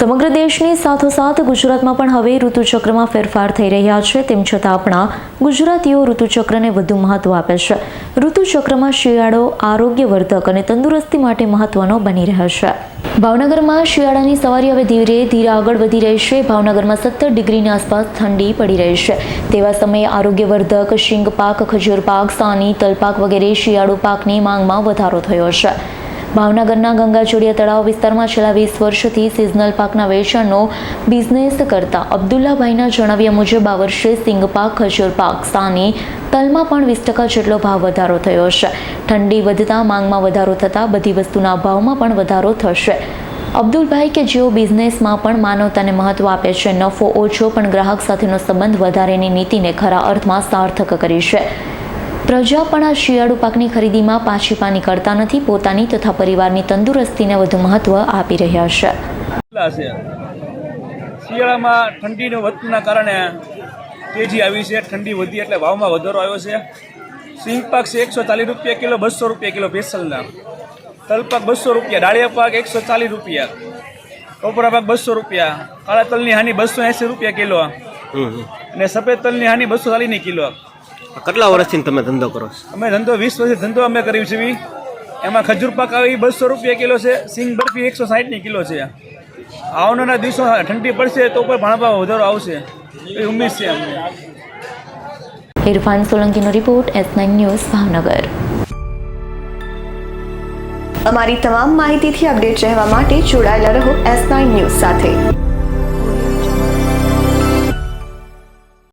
સમગ્ર દેશની સાથોસાથ ગુજરાતમાં પણ હવે ઋતુચક્રમાં ફેરફાર થઈ રહ્યા છે. તેમ છતાં આપણા ગુજરાતીઓ ઋતુચક્રને વધુ મહત્વ આપે છે. ઋતુચક્રમાં શિયાળો આરોગ્યવર્ધક અને તંદુરસ્તી માટે મહત્વનો બની રહ્યો છે. ભાવનગરમાં શિયાળાની સવારી હવે ધીરે ધીરે આગળ વધી રહી છે. ભાવનગરમાં 17 ડિગ્રીની આસપાસ ઠંડી પડી રહી છે. તેવા સમયે આરોગ્યવર્ધક શીંગ પાક, ખજૂર પાક, સાની, તલપાક વગેરે શિયાળુ પાકની માંગમાં વધારો થયો છે. ભાવનગરના ગંગાચોડિયા તળાવ વિસ્તારમાં છેલ્લા 20 વર્ષથી સિઝનલ પાકના વેચાણનો બિઝનેસ કરતા અબ્દુલ્લાભાઈના જણાવ્યા મુજબ આ વર્ષે સિંગ પાક, ખજૂર પાક, સાની, તલમાં પણ 20% જેટલો ભાવ વધારો થયો છે. ઠંડી વધતા માંગમાં વધારો થતાં બધી વસ્તુના ભાવમાં પણ વધારો થશે. અબ્દુલભાઈ કે જેઓ બિઝનેસમાં પણ માનવતાને મહત્વ આપે છે, નફો ઓછો પણ ગ્રાહક સાથેનો સંબંધ વધારેની નીતિને ખરા અર્થમાં સાર્થક કરી છે. પ્રજા પણ આ શિયાળુ પાકની ખરીદીમાં પાછી પાની કરતા નથી. પોતાની તથા પરિવારની તંદુરસ્તીને વધુ મહત્વ આપી રહ્યા છે. શિયાળામાં ઠંડીનો વધવાના કારણે તેજી આવી છે. ઠંડી વધી એટલે ભાવમાં વધારો આવ્યો છે. સિંગ પાક છે 140 રૂપિયા કિલો, 200 રૂપિયા કિલો સ્પેશિયલના. તલપાક 200 રૂપિયા, ડાળિયા પાક 140 રૂપિયા, કોપરા પાક 200 રૂપિયા, કાળા તલની હાની 280 રૂપિયા કિલો અને સફેદ તલની હાની 240 કિલો. કેટલા વર્ષથી તમે ધંધો કરો છો? અમે ધંધો 20 વર્ષથી ધંધો અમે કર્યું છે. એમાં ખજૂર પાક આવી 200 રૂપિયા કિલો છે. સિંગ બરફી 160 કિલો છે. આવનારા દિવસો ઠંડી પડશે તો પણ ભાવ વધારો આવશે એ ઉમ્મીદ છે અમને. ઇરફાન સોલંકીનો રિપોર્ટ, S9 ન્યૂઝ, ભાવનગર. અમારી તમામ માહિતીથી અપડેટ રહેવા માટે જોડાયેલા રહો S9 ન્યૂઝ સાથે.